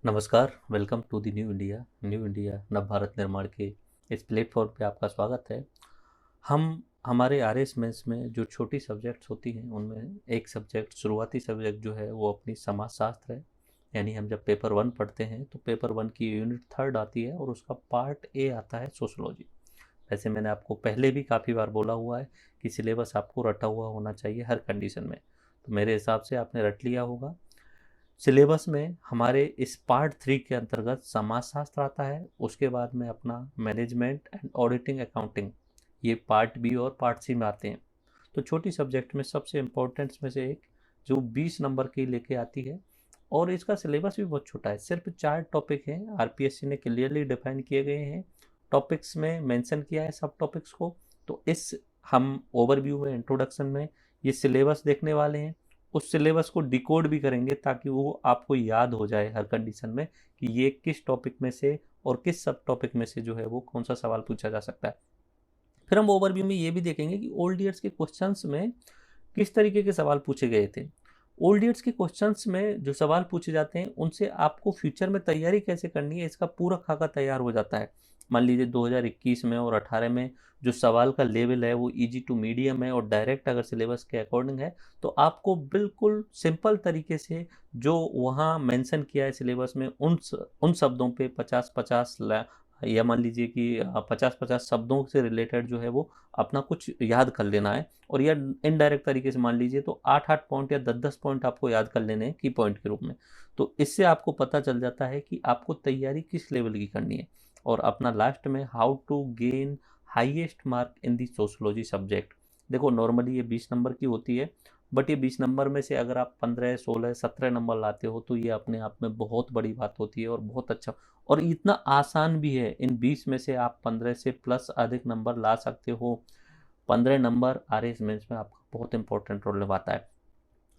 नमस्कार, welcome to the new India Nav Bharat निर्माण के इस प्लेटफॉर्म पे आपका स्वागत है। हम हमारे आरएस मेंस में जो छोटी सब्जेक्ट्स होती हैं उनमें एक सब्जेक्ट शुरुआती सब्जेक्ट जो है वो अपनी समाजशास्त्र है। यानी हम जब पेपर 1 पढ़ते हैं तो पेपर 1 की यूनिट 3 आती है और उसका पार्ट ए आता है सोशोलॉजी। वैसे मैंने आपको पहले भी काफ़ी बार बोला हुआ है कि सिलेबस आपको रटा हुआ होना चाहिए हर कंडीशन में, तो मेरे हिसाब से आपने रट लिया होगा। सिलेबस में हमारे इस पार्ट 3 के अंतर्गत समाजशास्त्र आता है, उसके बाद में अपना मैनेजमेंट एंड ऑडिटिंग अकाउंटिंग, ये पार्ट बी और पार्ट सी में आते हैं। तो छोटी सब्जेक्ट में सबसे इम्पोर्टेंट्स में से एक जो 20 नंबर की लेके आती है, और इसका सिलेबस भी बहुत छोटा है, सिर्फ 4 टॉपिक हैं। आरपीएससी ने क्लियरली डिफाइन किए गए हैं, टॉपिक्स में मेंशन किया है सब टॉपिक्स को। तो इस हम ओवरव्यू में, इंट्रोडक्शन में ये सिलेबस देखने वाले हैं, उस सिलेबस को डिकोड भी करेंगे ताकि वो आपको याद हो जाए हर कंडीशन में कि ये किस टॉपिक में से और किस सब टॉपिक में से जो है वो कौन सा सवाल पूछा जा सकता है। फिर हम ओवरव्यू में ये भी देखेंगे कि ओल्ड ईयर्स के क्वेश्चंस में किस तरीके के सवाल पूछे गए थे। ओल्ड ईयर्स के क्वेश्चंस में जो सवाल पूछे जाते हैं उनसे आपको फ्यूचर में तैयारी कैसे करनी है, इसका पूरा खाका तैयार हो जाता है। मान लीजिए 2021 में और 18 में जो सवाल का लेवल है वो इजी टू मीडियम है और डायरेक्ट अगर सिलेबस के अकॉर्डिंग है, तो आपको बिल्कुल सिंपल तरीके से जो वहाँ मेंशन किया है सिलेबस में उन शब्दों पे 50-50 या मान लीजिए कि 50-50 शब्दों से रिलेटेड जो है वो अपना कुछ याद कर लेना है। और या इनडायरेक्ट तरीके से मान लीजिए तो 8-8 पॉइंट या 10-10 पॉइंट आपको याद कर लेने हैं की पॉइंट के रूप में। तो इससे आपको पता चल जाता है कि आपको तैयारी किस लेवल की करनी है। और अपना लास्ट में how to gain highest mark in the sociology subject. देखो नॉर्मली ये 20 नंबर की होती है, बट ये 20 नंबर में से अगर आप 15, 16, 17 नंबर लाते हो तो ये अपने आप में बहुत बड़ी बात होती है और बहुत अच्छा। और इतना आसान भी है, इन 20 में से आप 15 से प्लस अधिक नंबर ला सकते हो। 15 नंबर आर एस मेंस में आपका बहुत इंपॉर्टेंट रोल निभाता है।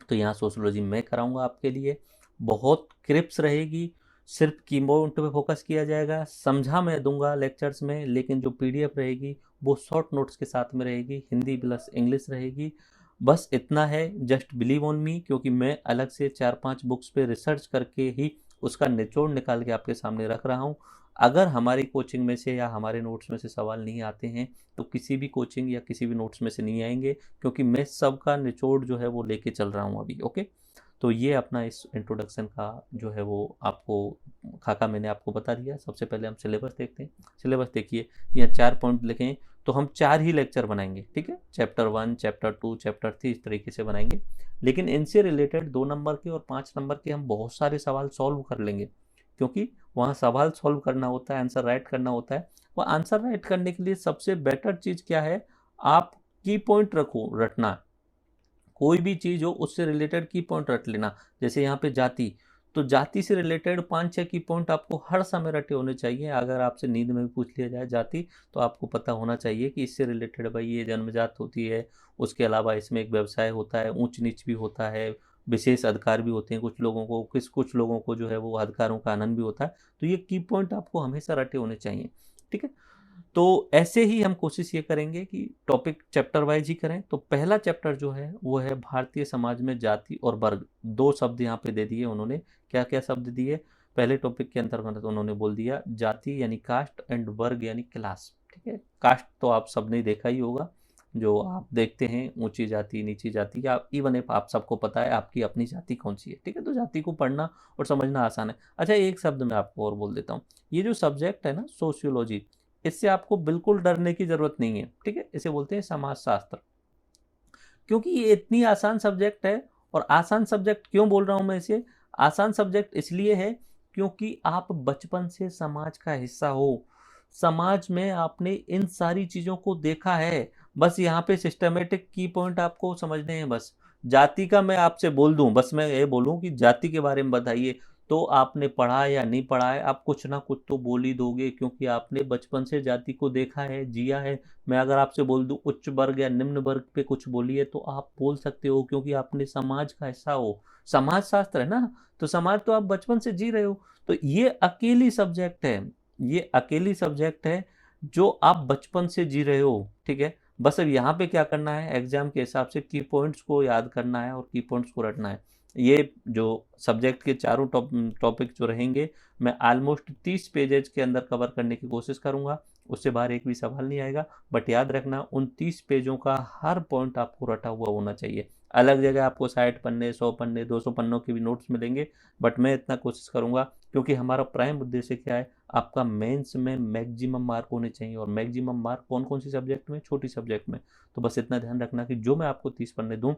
तो यहाँ सोशोलॉजी मैं कराऊंगा आपके लिए, बहुत क्रिप्स रहेगी, सिर्फ कीबोर्ड पे फोकस किया जाएगा। समझा मैं दूंगा लेक्चर्स में, लेकिन जो पीडीएफ रहेगी वो शॉर्ट नोट्स के साथ में रहेगी, हिंदी प्लस इंग्लिश रहेगी। बस इतना है, जस्ट बिलीव ऑन मी, क्योंकि मैं अलग से 4-5 बुक्स पे रिसर्च करके ही उसका निचोड़ निकाल के आपके सामने रख रहा हूँ। अगर हमारी कोचिंग में से या हमारे नोट्स में से सवाल नहीं आते हैं तो किसी भी कोचिंग या किसी भी नोट्स में से नहीं आएंगे, क्योंकि मैं सबका निचोड़ जो है वो लेके चल रहा हूँ अभी। ओके, तो ये अपना इस इंट्रोडक्शन का जो है वो आपको खाका मैंने आपको बता दिया। सबसे पहले हम सिलेबस देखते हैं। सिलेबस देखिए, यहाँ 4 पॉइंट लिखें तो हम 4 ही लेक्चर बनाएंगे, ठीक है। चैप्टर 1, चैप्टर 2, चैप्टर 3 इस तरीके से बनाएंगे। लेकिन इनसे रिलेटेड 2 नंबर के और 5 नंबर के हम बहुत सारे सवाल सॉल्व कर लेंगे, क्योंकि वहाँ सवाल सॉल्व करना होता है, आंसर राइट करना होता है। वह आंसर राइट करने के लिए सबसे बेटर चीज़ क्या है, आप की पॉइंट रखो, रटना। कोई भी चीज़ हो उससे रिलेटेड की पॉइंट रट लेना। जैसे यहाँ पे जाति, तो जाति से रिलेटेड 5-6 की पॉइंट आपको हर समय रटे होने चाहिए। अगर आपसे नींद में भी पूछ लिया जाए जाति, तो आपको पता होना चाहिए कि इससे रिलेटेड भाई ये जन्मजात होती है। उसके अलावा इसमें एक व्यवसाय होता है, ऊंच नीच भी होता है, विशेष अधिकार भी होते हैं कुछ लोगों को, कुछ लोगों को जो है वो अधिकारों का आनंद भी होता है। तो ये की पॉइंट आपको हमेशा रटे होने चाहिए, ठीक है। तो ऐसे ही हम कोशिश ये करेंगे कि टॉपिक चैप्टर वाइज ही करें। तो पहला चैप्टर जो है वो है भारतीय समाज में जाति और वर्ग। 2 शब्द यहाँ पे दे दिए उन्होंने। क्या क्या शब्द दिए? पहले टॉपिक के अंतर्गत उन्होंने बोल दिया जाति यानी कास्ट एंड वर्ग यानी क्लास, ठीक है। कास्ट तो आप सबने देखा ही होगा, जो आप देखते हैं ऊंची जाति नीची जाति, या इवन इफ आप सबको पता है आपकी अपनी जाति कौन सी है, ठीक है। तो जाति को पढ़ना और समझना आसान है। अच्छा, एक शब्द मैं आपको और बोल देता हूँ। ये जो सब्जेक्ट है ना सोशियोलॉजी, इससे आपको बिल्कुल डरने की जरूरत नहीं है, ठीक है। इसे बोलते हैं समाजशास्त्र, क्योंकि ये इतनी आसान सब्जेक्ट है। और आसान सब्जेक्ट क्यों बोल रहा हूं मैं इसे? आसान सब्जेक्ट इसलिए है क्योंकि आप बचपन से समाज का हिस्सा हो। समाज में आपने इन सारी चीजों को देखा है। बस यहाँ पे सिस्टमेटिक की पॉइंट आपको समझने हैं। बस जाति का मैं आपसे बोल दूं, बस मैं ये बोलूं कि जाति के बारे में बताइए, तो आपने पढ़ा या नहीं पढ़ा है, आप कुछ ना कुछ तो बोल ही दोगे, क्योंकि आपने बचपन से जाति को देखा है, जिया है। मैं अगर आपसे बोल दूं उच्च वर्ग या निम्न वर्ग पे कुछ बोलिए, तो आप बोल सकते हो, क्योंकि आपने समाज का हिस्सा हो। समाज शास्त्र है ना, तो समाज तो आप बचपन से जी रहे हो। तो ये अकेली सब्जेक्ट है, ये अकेली सब्जेक्ट है जो आप बचपन से जी रहे हो, ठीक है। बस अब यहाँ पे क्या करना है, एग्जाम के हिसाब से की पॉइंट्स को याद करना है और की पॉइंट्स को रटना है। ये जो सब्जेक्ट के चारों टॉपिक जो रहेंगे, मैं ऑलमोस्ट 30 पेजेज के अंदर कवर करने की कोशिश करूंगा, उससे बाहर एक भी सवाल नहीं आएगा। बट याद रखना, उन 30 पेजों का हर पॉइंट आपको रटा हुआ होना चाहिए। अलग जगह आपको 60 पन्ने, 100 पन्ने, 200 पन्नों के भी नोट्स मिलेंगे, बट मैं इतना कोशिश करूंगा, क्योंकि हमारा प्राइम उद्देश्य क्या है, आपका मेंस में मैक्सिमम मार्क होने चाहिए। और मैक्सिमम मार्क कौन कौन सी सब्जेक्ट में, छोटी सब्जेक्ट में। तो बस इतना ध्यान रखना कि जो मैं आपको 30 पन्ने दूं,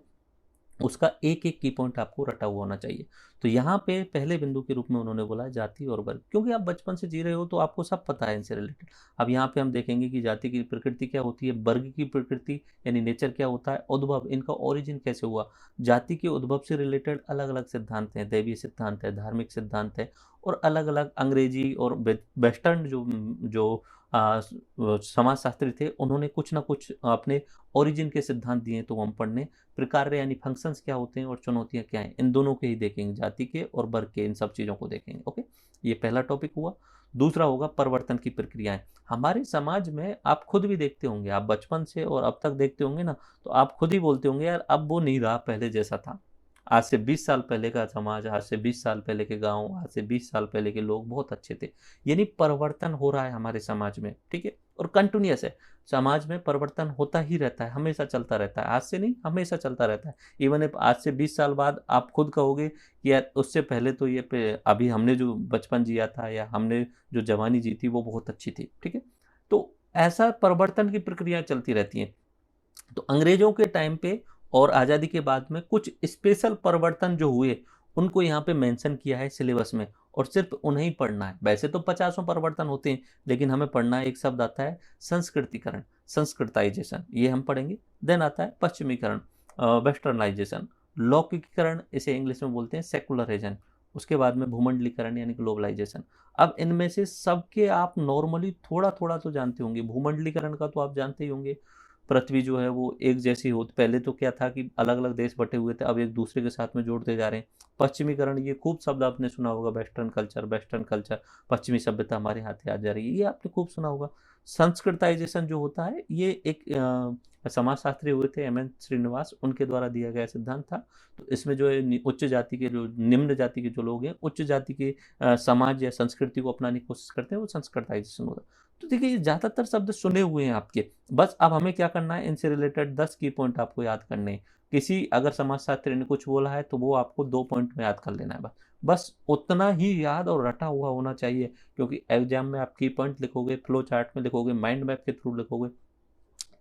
उसका एक एक की पॉइंट आपको रटा हुआ होना चाहिए। तो यहाँ पे पहले बिंदु के रूप में उन्होंने बोला जाति और वर्ग, क्योंकि आप बचपन से जी रहे हो तो आपको सब पता है इनसे रिलेटेड। अब यहाँ पे हम देखेंगे कि जाति की प्रकृति क्या होती है, वर्ग की प्रकृति यानी नेचर क्या होता है, उद्भव, इनका ओरिजिन कैसे हुआ। जाति के उद्भव से रिलेटेड अलग अलग सिद्धांत हैं, दैवीय सिद्धांत है, धार्मिक सिद्धांत है, और अलग अलग अंग्रेजी और वेस्टर्न जो जो समाजशास्त्री थे, उन्होंने कुछ ना कुछ अपने ओरिजिन के सिद्धांत दिए, तो हम पढ़ने प्रकार्य यानी फंक्शंस क्या होते हैं और चुनौतियां क्या हैं, इन दोनों के ही देखेंगे, जाति के और वर्ग के, इन सब चीज़ों को देखेंगे। ओके, ये पहला टॉपिक हुआ। दूसरा होगा परिवर्तन की प्रक्रियाएं। हमारे समाज में आप खुद भी देखते होंगे, आप बचपन से और अब तक देखते होंगे ना, तो आप खुद ही बोलते होंगे यार अब वो नहीं रहा पहले जैसा था। आज से 20 साल पहले का समाज, आज से 20 साल पहले के गांव, आज से 20 साल पहले के लोग बहुत अच्छे थे। यानी परिवर्तन हो रहा है हमारे समाज में, ठीक है, और कंटिन्यूअस है। समाज में परिवर्तन होता ही रहता है, हमेशा चलता रहता है, आज से नहीं, हमेशा चलता रहता है। इवन इफ आज से 20 साल बाद आप खुद कहोगे कि यार उससे पहले तो ये अभी हमने जो बचपन जिया था या हमने जो जवानी जी थी वो बहुत अच्छी थी, ठीक है। तो ऐसा परिवर्तन की प्रक्रिया चलती रहती है। तो अंग्रेजों के टाइम पे और आज़ादी के बाद में कुछ स्पेशल परिवर्तन जो हुए, उनको यहाँ पे मेंशन किया है सिलेबस में, और सिर्फ उन्हें ही पढ़ना है। वैसे तो 50 परिवर्तन होते हैं, लेकिन हमें पढ़ना है, एक शब्द आता है संस्कृतिकरण, संस्कृताइजेशन, ये हम पढ़ेंगे। देन आता है पश्चिमीकरण, वेस्टर्नाइजेशन, लौकिकीकरण, इसे इंग्लिश में बोलते हैं सेकुलरिज्म। उसके बाद में भूमंडलीकरण यानी ग्लोबलाइजेशन। अब इनमें से सबके आप नॉर्मली थोड़ा थोड़ा तो जानते होंगे। भूमंडलीकरण का तो आप जानते ही होंगे, पृथ्वी जो है वो एक जैसी होती, पहले तो क्या था कि अलग अलग देश बटे हुए थे, अब एक दूसरे के साथ में जोड़ते जा रहे हैं। पश्चिमीकरण, ये खूब शब्द आपने सुना होगा, वेस्टर्न कल्चर, वेस्टर्न कल्चर, पश्चिमी सभ्यता हमारे हाथ आ जा रही है, ये आपने खूब सुना होगा। संस्कृताइजेशन जो होता है, ये एक समाजशास्त्री हुए थे एम एन श्रीनिवास, उनके द्वारा दिया गया सिद्धांत था। तो इसमें जो है उच्च जाति के, जो निम्न जाति के जो लोग हैं, उच्च जाति के समाज या संस्कृति को अपनाने की कोशिश करते हैं, वो संस्कृताइजेशन होता है। तो देखिए, ये ज़्यादातर शब्द सुने हुए हैं आपके, बस अब हमें क्या करना है, इनसे रिलेटेड 10 की पॉइंट आपको याद करने हैं। किसी अगर समाजशास्त्री ने कुछ बोला है तो वो आपको 2 पॉइंट में याद कर लेना है, बस बस उतना ही याद और रटा हुआ होना चाहिए। क्योंकि एग्जाम में आप की पॉइंट लिखोगे, फ्लो चार्ट में लिखोगे, माइंड मैप के थ्रू लिखोगे,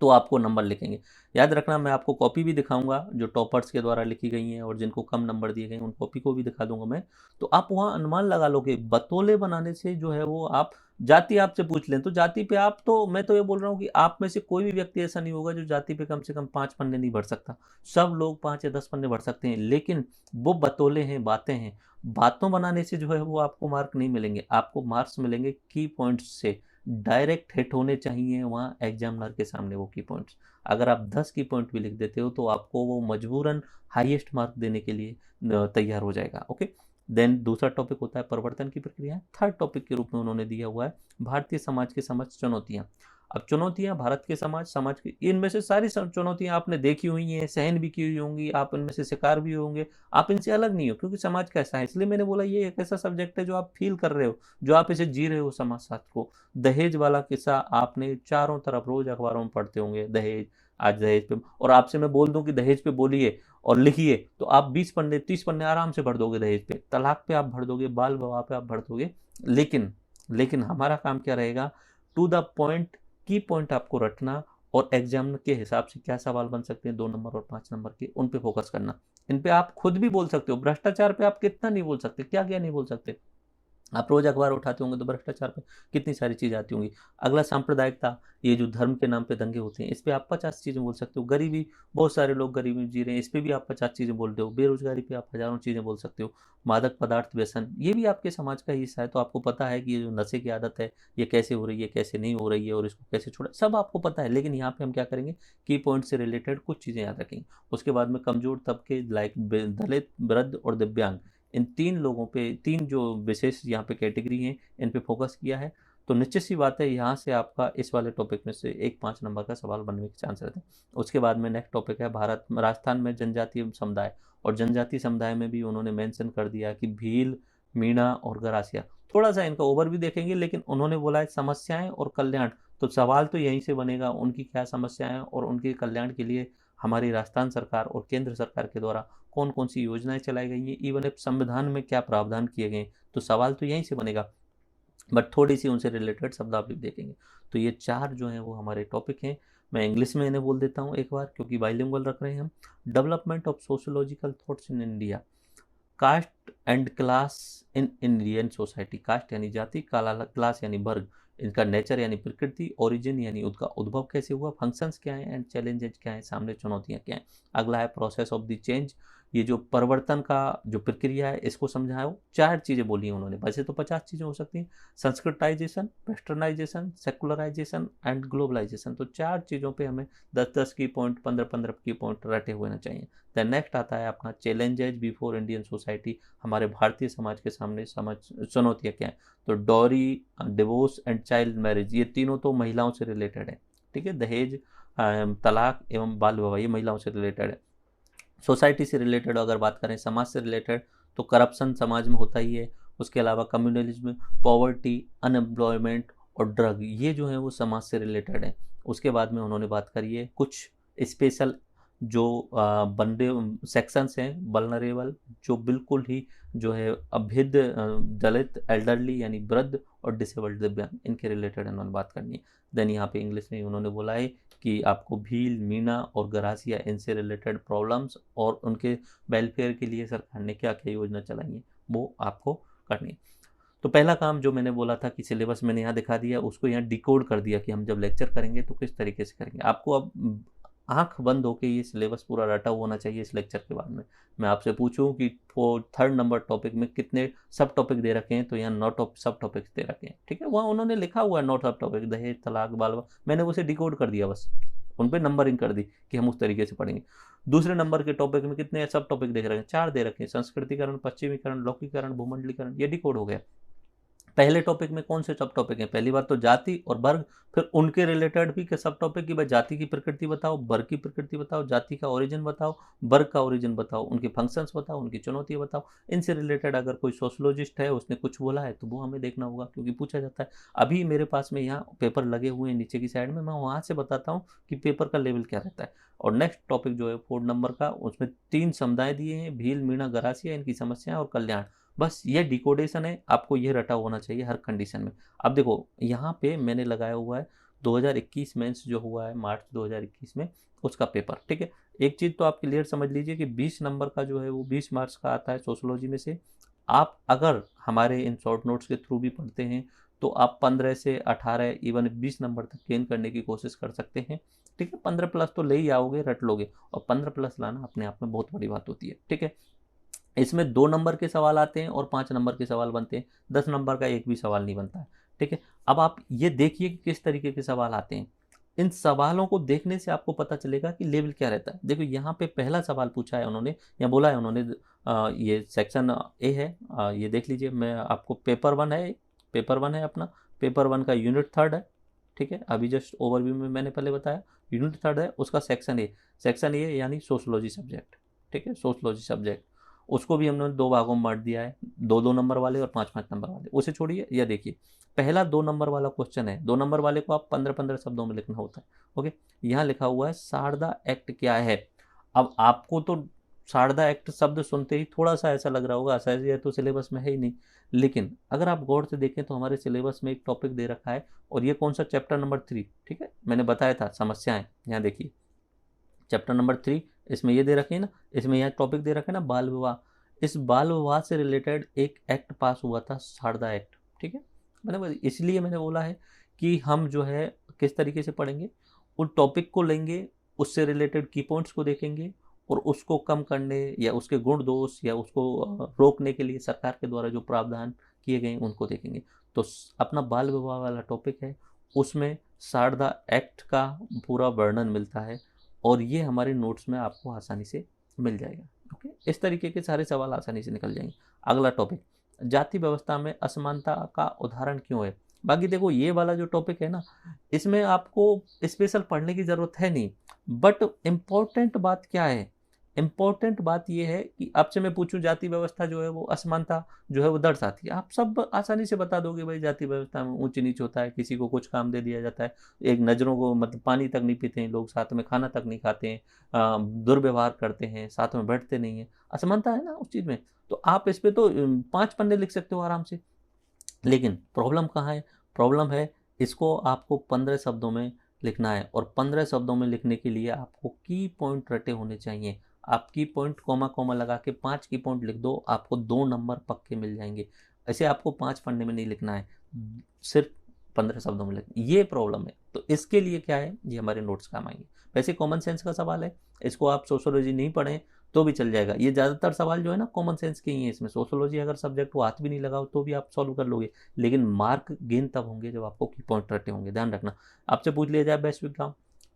तो आपको नंबर लिखेंगे। याद रखना, मैं आपको कॉपी भी दिखाऊंगा जो टॉपर्स के द्वारा लिखी गई हैं, और जिनको कम नंबर दिए गए हैं उन कॉपी को भी दिखा दूंगा मैं। तो आप वहाँ अनुमान लगा लोगे। बतौले बनाने से जो है वो, आप जाति आपसे पूछ लें तो जाति पे आप, तो मैं तो ये बोल रहा हूँ कि आप में से कोई भी व्यक्ति ऐसा नहीं होगा जो जाति पे कम से कम 5 पन्ने नहीं भर सकता। सब लोग 5 या 10 पन्ने भर सकते हैं, लेकिन वो बतौले हैं, बातें हैं। बातों बनाने से जो है वो आपको मार्क नहीं मिलेंगे, आपको मार्क्स मिलेंगे की पॉइंट्स से। डायरेक्ट हिट होने चाहिए वहाँ एग्जामिनर के सामने वो की पॉइंट्स। अगर आप 10 की पॉइंट भी लिख देते हो तो आपको वो मजबूरन हाईएस्ट मार्क देने के लिए तैयार हो जाएगा। ओके, देन दूसरा टॉपिक होता है परिवर्तन की प्रक्रिया। थर्ड टॉपिक के रूप में उन्होंने दिया हुआ है भारतीय समाज के समक्ष चुनौतियाँ। अब चुनौतियाँ भारत के समाज की, इनमें से सारी चुनौतियाँ आपने देखी हुई हैं, सहन भी की हुई होंगी, आप इनमें से शिकार भी होंगे, आप इनसे अलग नहीं हो, क्योंकि समाज कैसा है। इसलिए मैंने बोला ये एक ऐसा सब्जेक्ट है जो आप फील कर रहे हो, जो आप इसे जी रहे हो समाज शास्त्र को। दहेज वाला किस्सा आपने चारों तरफ रोज अखबारों में पढ़ते होंगे, दहेज, आज दहेज पे, और आपसे मैं बोल दूं कि दहेज पे बोलिए और लिखिए, तो आप 20 पन्ने 30 पन्ने आराम से भर दोगे। दहेज पे, तलाक पे आप भर दोगे, बाल विवाह पे आप भर दोगे। लेकिन हमारा काम क्या रहेगा, टू द पॉइंट, की पॉइंट आपको रटना, और एग्जाम के हिसाब से क्या सवाल बन सकते हैं 2 नंबर और 5 नंबर के, उन पे फोकस करना। इन पे आप खुद भी बोल सकते हो। भ्रष्टाचार पे आप कितना नहीं बोल सकते, क्या क्या नहीं बोल सकते। आप रोज अखबार उठाते होंगे तो भ्रष्टाचार पे कितनी सारी चीज़ आती होंगी। अगला सांप्रदायिकता, ये जो धर्म के नाम पे दंगे होते हैं, इस पे आप 50 चीज़ें बोल सकते हो। गरीबी, बहुत सारे लोग गरीबी में जी रहे हैं, इस पे भी आप 50 चीज़ें बोलते हो। बेरोजगारी पे आप हजारों चीज़ें बोल सकते हो। मादक पदार्थ व्यसन, ये भी आपके समाज का हिस्सा है, तो आपको पता है कि ये जो नशे की आदत है, ये कैसे हो रही है, कैसे नहीं हो रही है, और इसको कैसे छोड़ा, सब आपको पता है। लेकिन यहाँ पे हम क्या करेंगे, की पॉइंट से रिलेटेड कुछ चीज़ें याद रखेंगे। उसके बाद में कमजोर तबके लाइक दलित, वृद्ध और दिव्यांग, इन 3 लोगों पे, 3 जो विशेष यहाँ पे कैटेगरी हैं, इन पे फोकस किया है। तो निश्चित सी बात है यहाँ से आपका इस वाले टॉपिक में से एक 5 नंबर का सवाल बनने के चांस रहते हैं। उसके बाद में नेक्स्ट टॉपिक है भारत राजस्थान में जनजातीय समुदाय, और जनजातीय समुदाय में भी उन्होंने मेंशन कर दिया कि भील, मीणा और गरासिया। थोड़ा सा इनका ओवरव्यू देखेंगे, लेकिन उन्होंने बोला है समस्याएं और कल्याण, तो सवाल तो यहीं से बनेगा, उनकी क्या समस्याएं और उनके कल्याण के लिए हमारी राजस्थान सरकार और केंद्र सरकार के द्वारा कौन कौन सी योजनाएं चलाई गई हैं, इवन संविधान में क्या प्रावधान किए गए, तो सवाल तो यहीं से बनेगा। बट थोड़ी सी उनसे रिलेटेड शब्दावली देखेंगे। तो ये 4 जो हैं वो हमारे टॉपिक हैं। मैं इंग्लिश में इन्हें बोल देता हूँ एक बार, क्योंकि बाइलिंगुअल रख रहे हैं हम। Development of sociological thoughts in India, caste and class in Indian society. Caste यानी जाति, क्लास यानी वर्ग, इनका नेचर यानी प्रकृति, ओरिजिन यानी उसका उद्भव कैसे हुआ, फंक्शंस क्या हैं एंड चैलेंजेस क्या हैं, सामने चुनौतियां क्या हैं। अगला है प्रोसेस ऑफ द चेंज, ये जो परिवर्तन का जो प्रक्रिया है इसको समझाओ। 4 चीज़ें बोली हैं उन्होंने, वैसे तो 50 चीज़ें हो सकती हैं। Sanskritisation, westernisation, secularisation and globalisation. तो 4 चीज़ों पे हमें 10-10 की पॉइंट, 15-15 की पॉइंट रटे हुए ना चाहिए। दैन नेक्स्ट आता है अपना चैलेंजेज बिफोर इंडियन सोसाइटी, हमारे भारतीय समाज के सामने चुनौतियाँ क्या हैं। तो dowry, divorce and child marriage, ये तीनों तो महिलाओं से रिलेटेड है, ठीक है। दहेज, तलाक एवं बाल विवाह, ये महिलाओं से रिलेटेड है। सोसाइटी से रिलेटेड अगर बात करें, समाज से रिलेटेड, तो करप्शन समाज में होता ही है। उसके अलावा कम्युनलिज्म, पॉवर्टी, अनएम्प्लॉयमेंट और ड्रग, ये जो है वो समाज से रिलेटेड है। उसके बाद में उन्होंने बात करी है कुछ स्पेशल जो बंदे सेक्शंस हैं, वल्नरेबल, जो बिल्कुल ही जो है अभेद्य, दलित, एल्डरली यानी वृद्ध और डिसेबल्ड दिव्यांग, इनके रिलेटेड उन्होंने बात करनी है। देन यहाँ पे इंग्लिश में उन्होंने बोला है कि आपको भील, मीणा और गरासिया, इनसे रिलेटेड प्रॉब्लम्स और उनके वेलफेयर के लिए सरकार ने क्या क्या योजना चलाई है वो आपको करनी है। तो पहला काम जो मैंने बोला था कि सिलेबस मैंने यहाँ दिखा दिया, उसको यहाँ डिकोड कर दिया कि हम जब लेक्चर करेंगे तो किस तरीके से करेंगे। आपको अब आंख बंद होकर ये सिलेबस पूरा रटा होना चाहिए इस लेक्चर के बाद में। मैं आपसे पूछूं कि 3rd नंबर टॉपिक में कितने सब टॉपिक दे रखे हैं, तो यहाँ 9 सब टॉपिक्स दे रखे हैं, ठीक है। वहाँ उन्होंने लिखा हुआ है 9 सब टॉपिक, दहेज, तलाक, बाल, मैंने उसे डिकोड कर दिया, बस उन पर नंबरिंग कर दी कि हम उस तरीके से पढ़ेंगे। दूसरे नंबर के टॉपिक में कितने सब टॉपिक देख रहे हैं, 4 दे रखे हैं, संस्कृतिकरण, पश्चिमीकरण, लौकिकरण, भूमंडलीकरण, ये डिकोड हो गया। पहले टॉपिक में कौन से सब टॉपिक हैं, पहली बात तो जाति और वर्ग, फिर उनके रिलेटेड भी सब टॉपिक की भाई जाति की प्रकृति बताओ, वर्ग की प्रकृति बताओ, जाति का ओरिजिन बताओ, वर्ग का ओरिजिन बताओ, उनके फंक्शंस बताओ, उनकी चुनौतियां बताओ। इनसे रिलेटेड अगर कोई सोशोलॉजिस्ट है उसने कुछ बोला है तो वो हमें देखना होगा, क्योंकि पूछा जाता है। अभी मेरे पास में यहाँ पेपर लगे हुए हैं नीचे की साइड में, मैं वहाँ से बताता हूँ कि पेपर का लेवल क्या रहता है। और नेक्स्ट टॉपिक जो है 4 नंबर का, उसमें 3 समुदाय दिए हैं, भील, मीणा, गरासिया, इनकी समस्याएं और कल्याण। बस ये डिकोडेशन है, आपको ये रटा होना चाहिए हर कंडीशन में। अब देखो यहाँ पे मैंने लगाया हुआ है 2021 मेंस जो हुआ है मार्च 2021 में, उसका पेपर, ठीक है। एक चीज़ तो आप क्लियर समझ लीजिए कि 20 नंबर का जो है वो 20 मार्क्स का आता है सोशोलॉजी में से। आप अगर हमारे इन शॉर्ट नोट्स के थ्रू भी पढ़ते हैं तो आप 15 से 18 इवन 20 नंबर तक गेन करने की कोशिश कर सकते हैं, ठीक है। 15 प्लस तो ले ही आओगे, रट लोगे, और 15 प्लस लाना अपने आप में बहुत बड़ी बात होती है, ठीक है। इसमें 2 नंबर के सवाल आते हैं और 5 नंबर के सवाल बनते हैं, 10 नंबर का एक भी सवाल नहीं बनता है, ठीक है। अब आप ये देखिए कि किस तरीके के सवाल आते हैं। इन सवालों को देखने से आपको पता चलेगा कि लेवल क्या रहता है। देखो यहाँ पे पहला सवाल पूछा है उन्होंने, या बोला है उन्होंने, ये सेक्शन ए है, ये देख लीजिए। मैं आपको पेपर 1 है, पेपर 1 है अपना, पेपर 1 का यूनिट 3 है, ठीक है। अभी जस्ट ओवरव्यू में मैंने पहले बताया, यूनिट 3 है, उसका सेक्शन ए यानी सोशोलॉजी सब्जेक्ट, ठीक है। सोशोलॉजी सब्जेक्ट, उसको भी हमने 2 भागों में बांट दिया है, 2-2 नंबर वाले और 5-5 नंबर वाले। उसे छोड़िए, यह देखिए पहला 2 नंबर वाला क्वेश्चन है। 2 नंबर वाले को आप 15-15 शब्दों में लिखना होता है, ओके। यहाँ लिखा हुआ है शारदा एक्ट क्या है। अब आपको तो शारदा एक्ट शब्द सुनते ही थोड़ा सा ऐसा लग रहा होगा, असहज है तो सिलेबस में है ही नहीं, लेकिन अगर आप गौर से देखें तो हमारे सिलेबस में एक टॉपिक दे रखा है, और ये कौन सा, चैप्टर नंबर 3, ठीक है। मैंने बताया था समस्याएं, यहाँ देखिए चैप्टर नंबर 3, इसमें ये दे रखे हैं ना, इसमें यह टॉपिक दे रखा है ना, बाल विवाह। इस बाल विवाह से रिलेटेड एक एक्ट पास हुआ था, शारदा एक्ट, ठीक है। मैंने इसलिए मैंने बोला है कि हम जो है किस तरीके से पढ़ेंगे, उन टॉपिक को लेंगे, उससे रिलेटेड की पॉइंट्स को देखेंगे, और उसको कम करने या उसके गुण दोष या उसको रोकने के लिए सरकार के द्वारा जो प्रावधान किए गए उनको देखेंगे। तो अपना बाल विवाह वाला टॉपिक है, उसमें शारदा एक्ट का पूरा वर्णन मिलता है, और ये हमारे नोट्स में आपको आसानी से मिल जाएगा, ओके। इस तरीके के सारे सवाल आसानी से निकल जाएंगे। अगला टॉपिक, जाति व्यवस्था में असमानता का उदाहरण क्यों है। बाकी देखो ये वाला जो टॉपिक है ना, इसमें आपको स्पेशल पढ़ने की ज़रूरत है नहीं, बट इम्पोर्टेंट बात क्या है, इम्पोर्टेंट बात ये है कि आपसे मैं पूछूं जाति व्यवस्था जो है वो असमानता जो है वो दर्शाती है, आप सब आसानी से बता दोगे भाई जाति व्यवस्था में ऊंच नीच होता है, किसी को कुछ काम दे दिया जाता है, एक नज़रों को मतलब पानी तक नहीं पीते हैं लोग, साथ में खाना तक नहीं खाते हैं, दुर्व्यवहार करते हैं, साथ में बैठते नहीं हैं, असमानता है ना उस चीज़ में। तो आप इस पर तो 5 पन्ने लिख सकते हो आराम से। लेकिन प्रॉब्लम कहाँ है, प्रॉब्लम है इसको आपको 15 शब्दों में लिखना है, और 15 शब्दों में लिखने के लिए आपको की पॉइंट रटे होने चाहिए। आप की पॉइंट कॉमा कॉमा लगा के 5 की पॉइंट लिख दो, आपको 2 नंबर पक्के मिल जाएंगे। ऐसे आपको 5 पन्ने में नहीं लिखना है, सिर्फ 15 शब्दों में लिखना, ये प्रॉब्लम है। तो इसके लिए क्या है, ये हमारे नोट्स काम आएंगे। वैसे कॉमन सेंस का सवाल है, इसको आप सोशोलॉजी नहीं पढ़ें तो भी चल जाएगा, ये ज़्यादातर सवाल जो है ना कॉमन सेंस के ही हैं, इसमें सोशोलॉजी अगर सब्जेक्ट वो हाथ भी नहीं लगाओ तो भी आप सॉल्व कर लोगे, लेकिन मार्क गेन तब होंगे जब आपको की पॉइंट रटे होंगे, ध्यान रखना। आपसे पूछ लिया जाए वैश्विक गांव,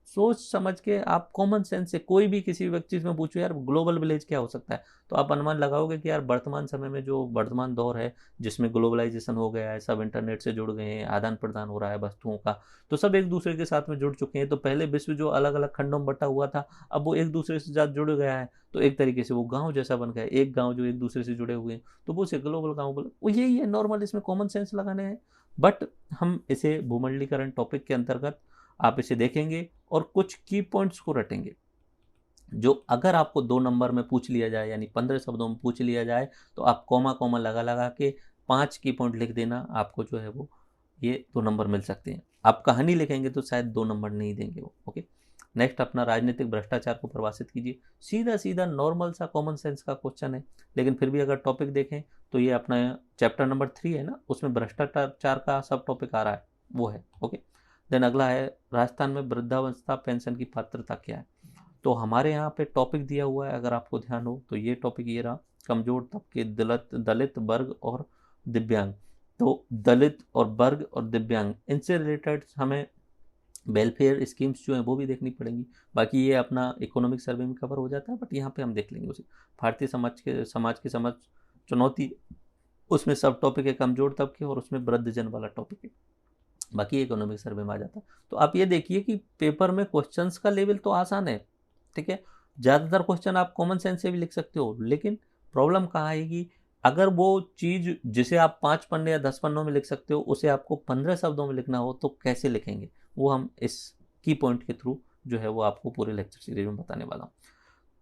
सोच समझ के आप कॉमन सेंस से कोई भी किसी व्यक्ति में पूछो यार ग्लोबल विलेज क्या हो सकता है, तो आप अनुमान लगाओगे कि यार वर्तमान समय में जो वर्तमान दौर है जिसमें ग्लोबलाइजेशन हो गया है, सब इंटरनेट से जुड़ गए हैं, आदान प्रदान हो रहा है वस्तुओं का, तो सब एक दूसरे के साथ में जुड़ चुके हैं। तो पहले विश्व जो अलग अलग खंडों में बटा हुआ था, अब वो एक दूसरे से साथ जुड़ गया है, तो एक तरीके से वो गांव जैसा बन गया है, एक गांव जो एक दूसरे से जुड़े हुए हैं, तो वो उसे ग्लोबल गांव बोले, वो यही है नॉर्मल, इसमें कॉमन सेंस लगाने हैं। बट हम इसे भूमंडलीकरण टॉपिक के अंतर्गत आप इसे देखेंगे और कुछ की पॉइंट्स को रटेंगे, जो अगर आपको 2 नंबर में पूछ लिया जाए यानी 15 शब्दों में पूछ लिया जाए, तो आप कॉमा कॉमा लगा लगा के 5 की पॉइंट लिख देना, आपको जो है वो ये 2 नंबर मिल सकते हैं। आप कहानी लिखेंगे तो शायद 2 नंबर नहीं देंगे वो। ओके, नेक्स्ट अपना राजनीतिक भ्रष्टाचार को परिभाषित कीजिए। सीधा सीधा नॉर्मल सा कॉमन सेंस का क्वेश्चन है, लेकिन फिर भी अगर टॉपिक देखें तो ये अपना चैप्टर नंबर 3 है ना, उसमें भ्रष्टाचार का सब टॉपिक आ रहा है, वो है। ओके, देन अगला है राजस्थान में वृद्धावस्था पेंशन की पात्रता क्या है। तो हमारे यहाँ पे टॉपिक दिया हुआ है, अगर आपको ध्यान हो तो ये टॉपिक ये रहा, कमजोर तबके, दलित वर्ग और दिव्यांग। तो दलित और वर्ग और दिव्यांग, इनसे रिलेटेड हमें वेलफेयर स्कीम्स जो हैं वो भी देखनी पड़ेंगी। बाकी ये अपना इकोनॉमिक सर्वे में कवर हो जाता है, बट यहाँ पे हम देख लेंगे उसे। भारतीय समाज की समझ चुनौती, उसमें सब टॉपिक है कमजोर तबके, और उसमें वृद्धजन वाला टॉपिक है, बाकी इकोनॉमिक सर्वे में आ जाता है। तो आप ये देखिए कि पेपर में क्वेश्चंस का लेवल तो आसान है, ठीक है, ज़्यादातर क्वेश्चन आप कॉमन सेंस से भी लिख सकते हो, लेकिन प्रॉब्लम कहाँ आएगी, अगर वो चीज़ जिसे आप 5 पन्ने या 10 पन्नों में लिख सकते हो उसे आपको 15 शब्दों में लिखना हो तो कैसे लिखेंगे, वो हम इस की पॉइंट के थ्रू जो है वो आपको पूरे लेक्चर सीरीज में बताने वाला हूँ।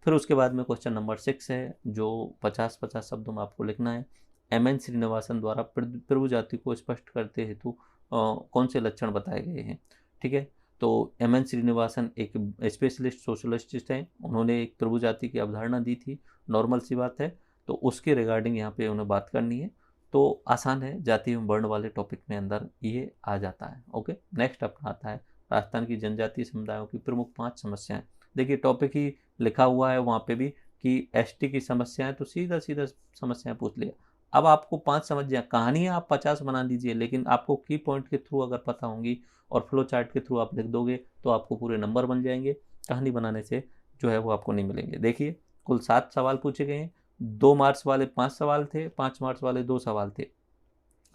फिर उसके बाद में क्वेश्चन नंबर 6 है, जो 50-50 शब्दों में आपको लिखना है। एम.एन. श्रीनिवासन द्वारा प्रभु जाति को स्पष्ट करते हेतु कौन से लक्षण बताए गए हैं, ठीक है। तो एम.एन. श्रीनिवासन एक स्पेशलिस्ट सोशलिस्ट हैं, उन्होंने एक प्रभु जाति की अवधारणा दी थी, नॉर्मल सी बात है, तो उसके रिगार्डिंग यहाँ पे उन्हें बात करनी है, तो आसान है, जाति एवं वर्ण वाले टॉपिक में अंदर ये आ जाता है। ओके, नेक्स्ट अपना आता है राजस्थान की जनजातीय समुदायों की प्रमुख 5 समस्याएं। देखिए टॉपिक ही लिखा हुआ है वहाँ पे भी कि एसटी की समस्याएं, तो सीधा सीधा समस्याएं पूछ लिया। अब आपको 5 समस्या, कहानियाँ आप 50 बना लीजिए, लेकिन आपको की पॉइंट के थ्रू अगर पता होंगी और फ्लो चार्ट के थ्रू आप लिख दोगे तो आपको पूरे नंबर बन जाएंगे, कहानी बनाने से जो है वो आपको नहीं मिलेंगे। देखिए कुल 7 सवाल पूछे गए हैं, 2 मार्क्स वाले 5 सवाल थे, 5 मार्क्स वाले 2 सवाल थे,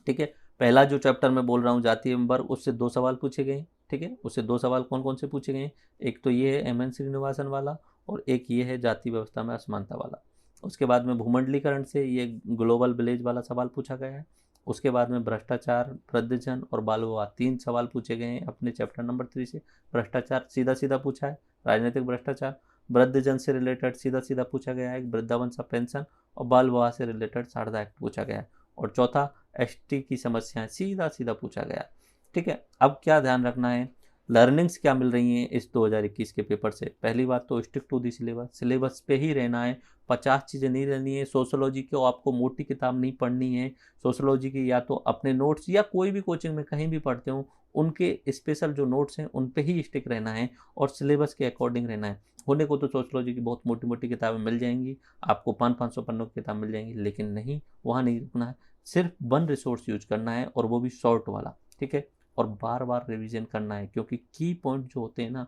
ठीक है। पहला जो चैप्टर मैं बोल रहा हूँ जाति एवं वर्ग, उससे 2 सवाल पूछे गए, ठीक है। उससे 2 सवाल कौन कौन से पूछे गए, एक तो ये है एम.एन. श्रीनिवासन वाला, और एक ये है जाति व्यवस्था में असमानता वाला। उसके बाद में भूमंडलीकरण से ये ग्लोबल विलेज वाला सवाल पूछा गया है। उसके बाद में भ्रष्टाचार, वृद्धजन और बाल विवाह, 3 सवाल पूछे गए हैं अपने चैप्टर नंबर 3 से। भ्रष्टाचार सीधा सीधा पूछा है, राजनीतिक भ्रष्टाचार। वृद्धजन से रिलेटेड सीधा सीधा पूछा गया है वृद्धावस्था पेंशन, और बाल विवाह से रिलेटेड सारदा एक्ट पूछा गया है। और चौथा एसटी की समस्याएं, सीधा सीधा पूछा गया, ठीक है। अब क्या ध्यान रखना है, लर्निंग्स क्या मिल रही हैं इस 2021 के पेपर से। पहली बात तो stick to the syllabus, syllabus पे ही रहना है, 50 चीज़ें नहीं रहनी है। सोशोलॉजी की आपको मोटी किताब नहीं पढ़नी है, सोशोलॉजी की या तो अपने नोट्स या कोई भी कोचिंग में कहीं भी पढ़ते हो उनके स्पेशल जो नोट्स हैं उन पे ही स्टिक रहना है और सिलेबस के अकॉर्डिंग रहना है। होने को तो सोशोलॉजी की बहुत मोटी मोटी किताबें मिल जाएंगी, आपको 500-500 पन्नों की किताब मिल जाएंगी, लेकिन नहीं, वहाँ नहीं रुकना है, सिर्फ 1 रिसोर्स यूज करना है और वो भी शॉर्ट वाला, ठीक है। और बार बार रिवीजन करना है, क्योंकि की पॉइंट जो होते हैं ना,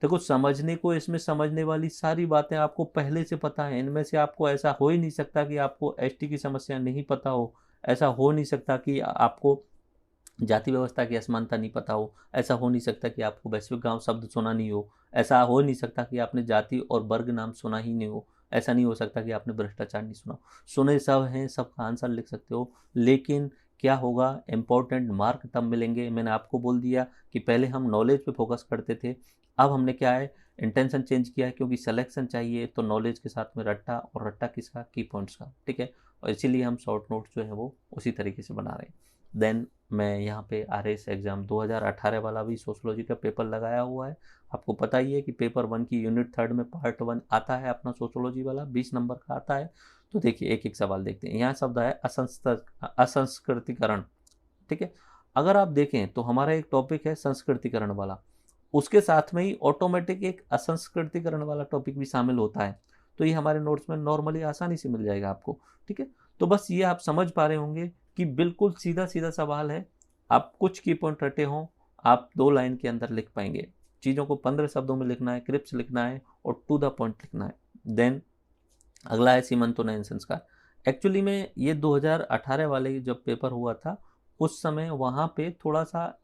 देखो समझने को, इसमें समझने वाली सारी बातें आपको पहले से पता है, इनमें से आपको ऐसा हो ही नहीं सकता कि आपको एसटी की समस्या नहीं पता हो, ऐसा हो नहीं सकता कि आपको जाति व्यवस्था की असमानता नहीं पता हो, ऐसा हो नहीं सकता कि आपको वैश्विक गांव शब्द सुना नहीं हो, ऐसा हो नहीं सकता कि आपने जाति और वर्ग नाम सुना ही नहीं हो, ऐसा नहीं हो सकता कि आपने भ्रष्टाचार नहीं सुना। सुने सब हैं, सबका आंसर लिख सकते हो, लेकिन क्या होगा, इंपॉर्टेंट मार्क तब मिलेंगे। मैंने आपको बोल दिया कि पहले हम नॉलेज पे फोकस करते थे, अब हमने क्या है, इंटेंशन चेंज किया है, क्योंकि सिलेक्शन चाहिए तो नॉलेज के साथ में रट्टा, और रट्टा किसका, की पॉइंट्स का, ठीक है। और इसीलिए हम शॉर्ट नोट्स जो है वो उसी तरीके से बना रहे हैं। देन मैं यहाँ पे RS एग्ज़ाम 2018 वाला भी सोशोलॉजी का पेपर लगाया हुआ है। आपको पता ही है कि पेपर 1 की यूनिट 3 में पार्ट 1 आता है अपना सोशोलॉजी वाला, 20 नंबर का आता है। तो देखिए एक एक सवाल देखते हैं। यहाँ शब्द है असंस्कृतिकरण, ठीक है। अगर आप देखें तो हमारा एक टॉपिक है संस्कृतिकरण वाला, उसके साथ में ही ऑटोमेटिक एक असंस्कृतिकरण वाला टॉपिक भी शामिल होता है। तो ये हमारे नोट्स में नॉर्मली आसानी से मिल जाएगा आपको, ठीक है। तो बस ये आप समझ पा रहे होंगे कि बिल्कुल सीधा सीधा सवाल है। आप कुछ की पॉइंट रटे हों, आप 2 लाइन के अंदर लिख पाएंगे। चीज़ों को 15 शब्दों में लिखना है, क्रिप्स लिखना है और टू द पॉइंट लिखना है। देन अगला है सीमंतोनयन संस्कार। एक्चुअली में ये 2018 वाले जब पेपर हुआ था, उस समय वहाँ पे थोड़ा सा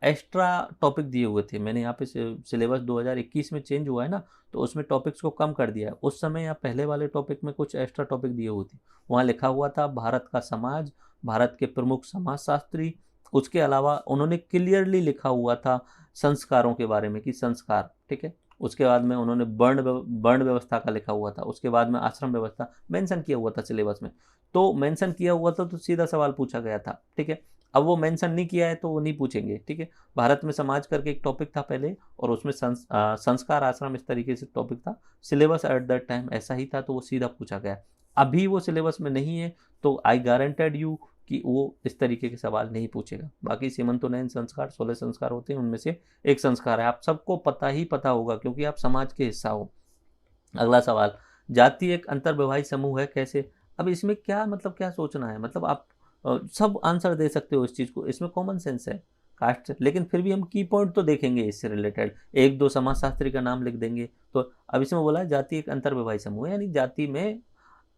एक्स्ट्रा टॉपिक दिए हुए थे। मैंने यहाँ पे सिलेबस 2021 में चेंज हुआ है ना, तो उसमें टॉपिक्स को कम कर दिया है। उस समय या पहले वाले टॉपिक में कुछ एक्स्ट्रा टॉपिक दिए हुए थे। वहाँ लिखा हुआ था भारत का समाज, भारत के प्रमुख समाजशास्त्री। उसके अलावा उन्होंने क्लियरली लिखा हुआ था संस्कारों के बारे में कि संस्कार, ठीक है। उसके बाद में उन्होंने वर्ण व्यवस्था का लिखा हुआ था। उसके बाद में आश्रम व्यवस्था मेंशन किया हुआ था सिलेबस में। तो मेंशन किया हुआ था तो सीधा सवाल पूछा गया था, ठीक है। अब वो मेंशन नहीं किया है तो वो नहीं पूछेंगे, ठीक है। भारत में समाज करके एक टॉपिक था पहले, और उसमें संस्कार आश्रम इस तरीके से टॉपिक था। सिलेबस एट दैट टाइम ऐसा ही था, तो वो सीधा पूछा गया। अभी वो सिलेबस में नहीं है, तो आई गारंटेड यू कि वो इस तरीके के सवाल नहीं पूछेगा। बाकी सीमंतोनयन संस्कार 16 संस्कार होते हैं, उनमें से एक संस्कार है, आप सबको पता ही पता होगा क्योंकि आप समाज के हिस्सा हो। अगला सवाल, जाति एक अंतर्विवाही समूह है, कैसे। अब इसमें क्या मतलब, क्या सोचना है, मतलब आप सब आंसर दे सकते हो इस चीज़ को, इसमें कॉमन सेंस है कास्ट से। लेकिन फिर भी हम की पॉइंट तो देखेंगे इससे रिलेटेड, एक दो समाजशास्त्री का नाम लिख देंगे। तो अब इसमें बोला है जाति एक अंतर्विवाही समूह है, यानी जाति में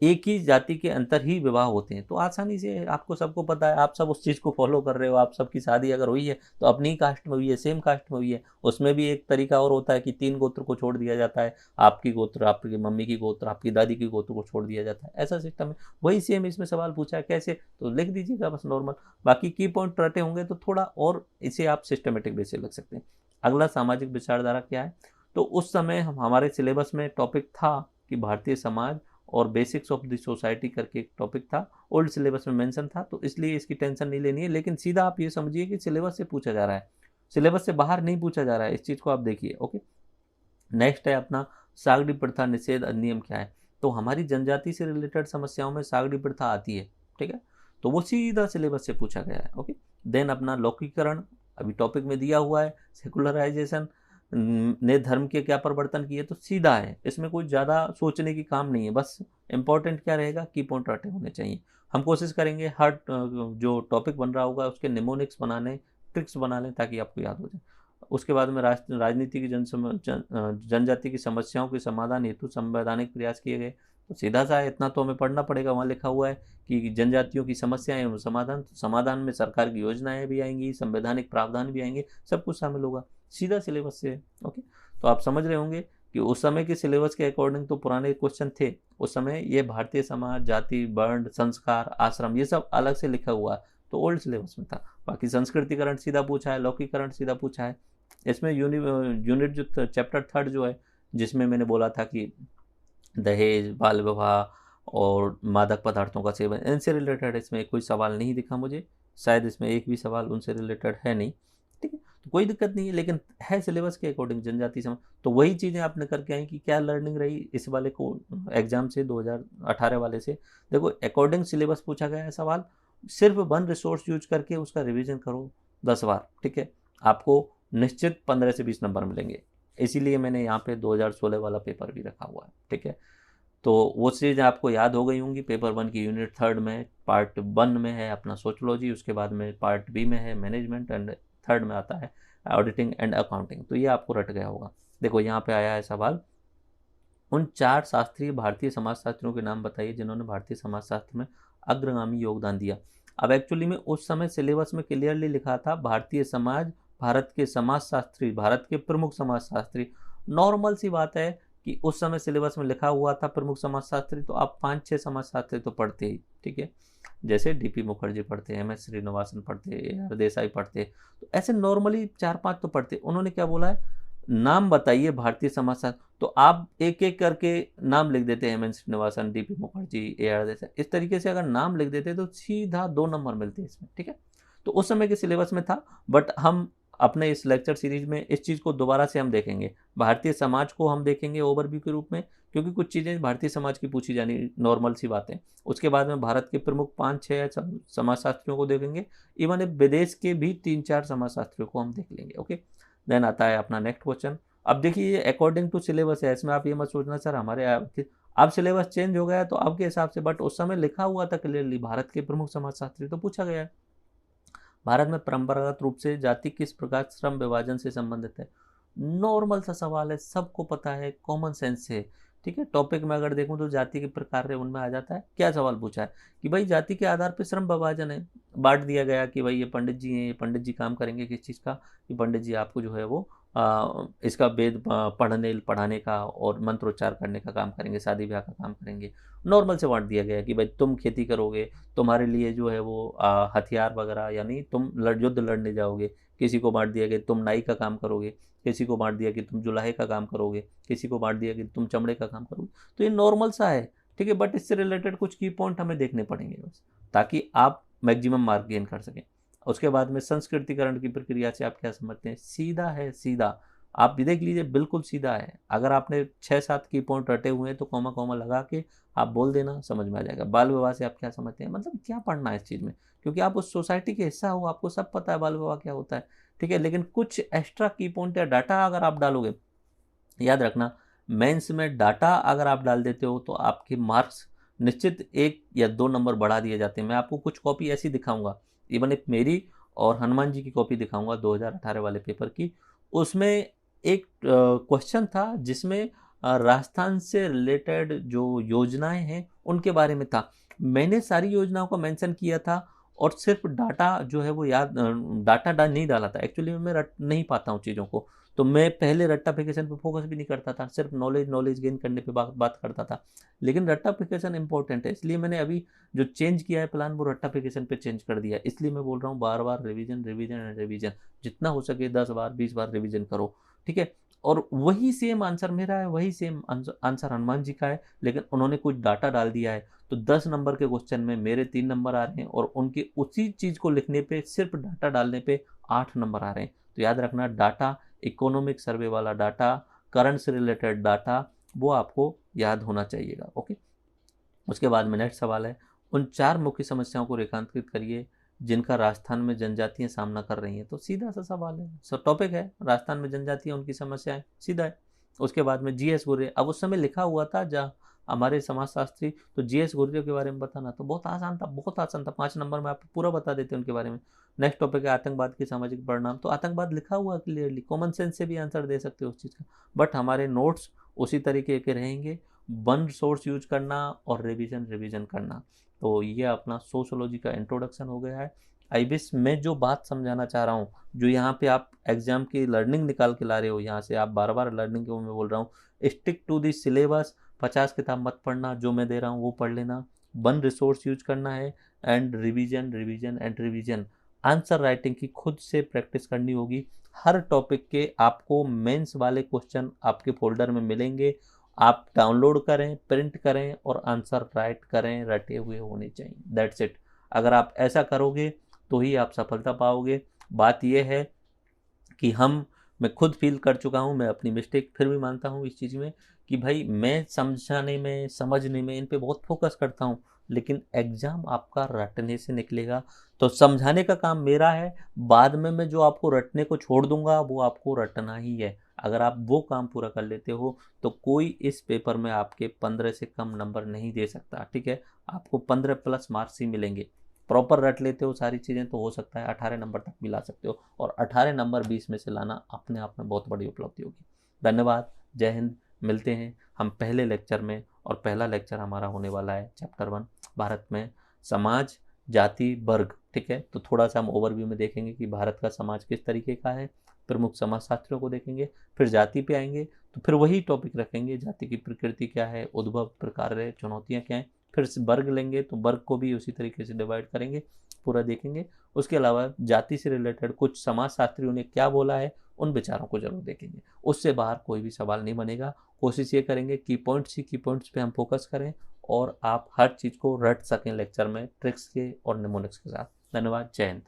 एक ही जाति के अंतर ही विवाह होते हैं। तो आसानी से आपको सबको पता है, आप सब उस चीज़ को फॉलो कर रहे हो। आप सबकी शादी अगर हुई है तो अपनी ही कास्ट में हुई है, सेम कास्ट में हुई है। उसमें भी एक तरीका और होता है कि 3 गोत्र को छोड़ दिया जाता है, आपकी गोत्र, आपकी मम्मी की गोत्र, आपकी दादी की गोत्र को छोड़ दिया जाता है, ऐसा सिस्टम है। वही सेम इसमें सवाल पूछा है, कैसे, तो लिख दीजिएगा बस नॉर्मल। बाकी की पॉइंट रटे होंगे तो थोड़ा और इसे आप सिस्टमेटिक वे से लिख सकते हैं। अगला सामाजिक विचारधारा क्या है, तो उस समय हमारे सिलेबस में टॉपिक था कि भारतीय समाज और बेसिक्स ऑफ द सोसाइटी करके एक टॉपिक था, ओल्ड सिलेबस में मेंशन था, तो इसलिए इसकी टेंशन नहीं लेनी है। लेकिन सीधा आप ये समझिए कि सिलेबस से पूछा जा रहा है, सिलेबस से बाहर नहीं पूछा जा रहा है, इस चीज़ को आप देखिए, ओके। नेक्स्ट है अपना सागडी प्रथा निषेध अधिनियम क्या है। तो हमारी जनजाति से रिलेटेड समस्याओं में सागडी प्रथा आती है, ठीक है। तो वो सीधा सिलेबस से पूछा गया है, ओके। देन अपना लौकिकरण अभी टॉपिक में दिया हुआ है, सेकुलराइजेशन ने धर्म के क्या परिवर्तन किए, तो सीधा है, इसमें कोई ज़्यादा सोचने की काम नहीं है। बस इंपॉर्टेंट क्या रहेगा, की पॉइंट रटे होने चाहिए। हम कोशिश करेंगे हर जो टॉपिक बन रहा होगा उसके निमोनिक्स बनाने, ट्रिक्स बना लें ताकि आपको याद हो जाए। उसके बाद में राजनीति की जनजाति की समस्याओं के समाधान हेतु संवैधानिक प्रयास किए गए। तो सीधा सा है, इतना तो हमें पढ़ना पड़ेगा। वहाँ लिखा हुआ है कि जनजातियों की समस्याएं एवं समाधान, तो समाधान में सरकार की योजनाएं भी आएंगी, संवैधानिक प्रावधान भी आएंगे, सब कुछ शामिल होगा, सीधा सिलेबस से, ओके। तो आप समझ रहे होंगे कि उस समय के सिलेबस के अकॉर्डिंग तो पुराने क्वेश्चन थे। उस समय ये भारतीय समाज, जाति, वर्ण, संस्कार, आश्रम, ये सब अलग से लिखा हुआ है, तो ओल्ड सिलेबस में था। बाकी संस्कृतिकरण सीधा पूछा है, लौकिकरण सीधा पूछा है। इसमें यूनिट जो चैप्टर 3 जो है, जिसमें मैंने बोला था कि दहेज, बाल विवाह और मादक पदार्थों का सेवन, इनसे रिलेटेड इसमें कोई सवाल नहीं दिखा मुझे। शायद इसमें एक भी सवाल उनसे रिलेटेड है नहीं, ठीक है। तो कोई दिक्कत नहीं है, लेकिन है सिलेबस के अकॉर्डिंग जनजाति समझ। तो वही चीज़ें आपने करके आई कि क्या लर्निंग रही इस वाले को एग्जाम से, 2018 वाले से। देखो अकॉर्डिंग सिलेबस पूछा गया है सवाल, सिर्फ 1 रिसोर्स यूज करके उसका रिविजन करो 10 बार, ठीक है। आपको निश्चित 15 से 20 नंबर मिलेंगे। इसीलिए मैंने यहाँ पे 2016 वाला पेपर भी रखा हुआ है, ठीक है। तो वो चीज़ आपको याद हो गई होंगी। पेपर 1 की यूनिट 3 में पार्ट 1 में है अपना सोशोलॉजी, उसके बाद में पार्ट बी में है मैनेजमेंट, एंड 3 में आता है ऑडिटिंग एंड अकाउंटिंग। तो ये आपको रट गया होगा। देखो यहाँ पे आया है सवाल, उन 4 शास्त्रीय भारतीय समाजशास्त्रियों के नाम बताइए जिन्होंने भारतीय समाजशास्त्र में अग्रगामी योगदान दिया। अब एक्चुअली में उस समय सिलेबस में क्लियरली लिखा था भारतीय समाज, भारत के समाजशास्त्री, भारत के प्रमुख समाजशास्त्री। नॉर्मल सी बात है कि उस समय सिलेबस में लिखा हुआ था प्रमुख समाजशास्त्री, तो आप 5-6 समाजशास्त्री तो पढ़ते ही, ठीक है। जैसे डीपी मुखर्जी पढ़ते, एम.एस. श्रीनिवासन पढ़ते, ए.आर. देसाई पढ़ते, तो ऐसे नॉर्मली 4-5 तो पढ़ते। उन्होंने क्या बोला है, नाम बताइए भारतीय समाजशास्त्र, तो आप एक एक करके नाम लिख देते हैं, M.N.. Srinivasan, DP Mukherjee, AR. Desai, इस तरीके से अगर नाम लिख देते तो सीधा 2 नंबर मिलते हैं इसमें, ठीक है। तो उस समय के सिलेबस में था, बट हम अपने इस लेक्चर सीरीज में इस चीज़ को दोबारा से हम देखेंगे, भारतीय समाज को हम देखेंगे ओवरव्यू के रूप में, क्योंकि कुछ चीज़ें भारतीय समाज की पूछी जानी नॉर्मल सी बातें। उसके बाद में भारत के प्रमुख 5-6 समाजशास्त्रियों को देखेंगे, इवन विदेश के भी 3-4 समाजशास्त्रियों को हम देख लेंगे, ओके। देन आता है अपना नेक्स्ट क्वेश्चन। अब देखिए ये अकॉर्डिंग टू सिलेबस है, इसमें आप ये मत सोचना सर हमारे अब सिलेबस चेंज हो गया तो आपके हिसाब से, बट उस समय लिखा हुआ था क्लियरली भारत के प्रमुख समाजशास्त्री, तो पूछा गया है भारत में परंपरागत रूप से जाति किस प्रकार श्रम विभाजन से संबंधित है। नॉर्मल सा सवाल है, सबको पता है, कॉमन सेंस है, ठीक है। टॉपिक में अगर देखूं तो जाति के प्रकार है, उनमें आ जाता है। क्या सवाल पूछा है कि भाई जाति के आधार पर श्रम विभाजन है, बांट दिया गया कि भाई ये पंडित जी हैं, ये पंडित जी काम करेंगे किस चीज़ का, कि पंडित जी आपको जो है वो इसका वेद पढ़ने पढ़ाने का और मंत्रोच्चार करने का काम करेंगे, शादी ब्याह का काम करेंगे। नॉर्मल से बांट दिया गया कि भाई तुम खेती करोगे, तुम्हारे लिए जो है वो हथियार वगैरह, यानी तुम युद्ध लड़ने जाओगे। किसी को बांट दिया गया तुम नाई का काम करोगे, किसी को बांट दिया कि तुम जुलाहे का काम करोगे, किसी को बांट दिया कि तुम चमड़े का काम करोगे। तो ये नॉर्मल सा है, ठीक है, बट इससे रिलेटेड कुछ की पॉइंट हमें देखने पड़ेंगे बस, ताकि आप मैक्सिमम मार्क गेन कर सकें। उसके बाद में संस्कृतिकरण की प्रक्रिया से आप क्या समझते हैं, सीधा है, सीधा आप भी देख लीजिए, बिल्कुल सीधा है। अगर आपने 6-7 की पॉइंट रटे हुए हैं तो कॉमा कॉमा लगा के आप बोल देना, समझ में आ जाएगा। बाल विवाह से आप क्या समझते हैं, मतलब क्या पढ़ना है इस चीज़ में, क्योंकि आप उस सोसाइटी के हिस्सा हो, आपको सब पता है बाल विवाह क्या होता है, ठीक है। लेकिन कुछ एक्स्ट्रा की पॉइंट या डाटा अगर आप डालोगे, याद रखना मेंस में डाटा अगर आप डाल देते हो तो आपके मार्क्स निश्चित 1 या 2 नंबर बढ़ा दिए जाते हैं। मैं आपको कुछ कॉपी ऐसी दिखाऊंगा, इवन एक मेरी और हनुमान जी की कॉपी दिखाऊंगा 2018 वाले पेपर की। उसमें एक क्वेश्चन था जिसमें राजस्थान से रिलेटेड जो योजनाएं हैं उनके बारे में था। मैंने सारी योजनाओं को मेंशन किया था और सिर्फ डाटा जो है वो याद डाटा नहीं डाला था। एक्चुअली मैं रट नहीं पाता हूँ चीज़ों को, तो मैं पहले रट्टाफिकेशन पे फोकस भी नहीं करता था, सिर्फ नॉलेज गेन करने पे बात करता था। लेकिन रट्टाफिकेशन इंपॉर्टेंट है, इसलिए मैंने अभी जो चेंज किया है प्लान वो रट्टाफिकेशन पे चेंज कर दिया है। इसलिए मैं बोल रहा हूँ बार बार रिवीजन रिवीजन एंड रिवीजन, जितना हो सके 10 बार 20 बार रिवीजन करो, ठीक है। और वही सेम आंसर मेरा है, वही सेम आंसर हनुमान जी का है, लेकिन उन्होंने कुछ डाटा डाल दिया है। तो 10 नंबर के क्वेश्चन में मेरे 3 नंबर आ रहे हैं और उनके उसी चीज़ को लिखने पे सिर्फ डाटा डालने पे 8 नंबर आ रहे हैं। तो याद रखना डाटा, इकोनॉमिक सर्वे वाला डाटा, करंट से रिलेटेड डाटा, वो आपको याद होना चाहिएगा, ओके। उसके बाद में नेक्स्ट सवाल है, उन 4 मुख्य समस्याओं को रेखांकित करिए जिनका राजस्थान में जनजातियां सामना कर रही हैं। तो सीधा सा सवाल है, सब टॉपिक है, राजस्थान में जनजातियां, उनकी समस्याएं, सीधा है। उसके बाद में जीएस गुर्रे, अब उस समय लिखा हुआ था जहाँ हमारे समाजशास्त्री, तो जीएस गुर्रे के बारे में बताना तो बहुत आसान था, बहुत आसान था। 5 नंबर में आप पूरा बता देते हैं उनके बारे में। नेक्स्ट टॉपिक है आतंकवाद की सामाजिक परिणाम, तो आतंकवाद लिखा हुआ क्लियरली, कॉमन सेंस से भी आंसर दे सकते हो उस चीज़ का, बट हमारे नोट्स उसी तरीके के रहेंगे, वन सोर्स यूज करना और रिवीजन रिवीजन करना। तो ये अपना सोशोलॉजी का इंट्रोडक्शन हो गया है। आई विश मैं जो बात समझाना चाह रहा हूँ, जो यहाँ पे आप एग्जाम की लर्निंग निकाल के ला रहे हो, यहाँ से आप बार बार लर्निंग के मैं बोल रहा हूँ, स्टिक टू दी सिलेबस। 50 किताब मत पढ़ना, जो मैं दे रहा हूँ वो पढ़ लेना, वन रिसोर्स यूज करना है, and revision revision and revision. Answer writing की खुद से प्रैक्टिस करनी होगी। हर टॉपिक के आपको मेंस वाले क्वेश्चन आपके फोल्डर में मिलेंगे, आप डाउनलोड करें, प्रिंट करें और आंसर राइट करें, रटे हुए होने चाहिए, दैट्स इट। अगर आप ऐसा करोगे तो ही आप सफलता पाओगे। बात यह है कि मैं खुद फील कर चुका हूँ, मैं अपनी मिस्टेक फिर भी मानता हूँ इस चीज़ में कि भाई मैं समझाने में, समझने में इन पे बहुत फोकस करता हूँ, लेकिन एग्ज़ाम आपका रटने से निकलेगा। तो समझाने का काम मेरा है, बाद में मैं जो आपको रटने को छोड़ दूंगा वो आपको रटना ही है। अगर आप वो काम पूरा कर लेते हो तो कोई इस पेपर में आपके 15 से कम नंबर नहीं दे सकता, ठीक है। आपको 15 प्लस मार्क्स ही मिलेंगे। प्रॉपर रट लेते हो सारी चीज़ें तो हो सकता है 18 नंबर तक भी ला सकते हो, और 18 नंबर 20 में से लाना अपने आप में बहुत बड़ी उपलब्धि होगी। धन्यवाद, जय हिंद। मिलते हैं हम पहले लेक्चर में, और पहला लेक्चर हमारा होने वाला है चैप्टर 1, भारत में समाज, जाति वर्ग, ठीक है। तो थोड़ा सा हम ओवरव्यू में देखेंगे कि भारत का समाज किस तरीके का है, प्रमुख समाजशास्त्रियों को देखेंगे, फिर जाति पे आएंगे तो फिर वही टॉपिक रखेंगे, जाति की प्रकृति क्या है, उद्भव प्रकार है, चुनौतियाँ क्या हैं। फिर वर्ग लेंगे तो वर्ग को भी उसी तरीके से डिवाइड करेंगे, पूरा देखेंगे। उसके अलावा जाति से रिलेटेड कुछ समाजशास्त्रियों ने क्या बोला है, उन विचारों को जरूर देखेंगे। उससे बाहर कोई भी सवाल नहीं बनेगा। कोशिश ये करेंगे की पॉइंट्स पे हम फोकस करें और आप हर चीज़ को रट सकें लेक्चर में ट्रिक्स के और निमोनिक्स के साथ। धन्यवाद। जय हिंद।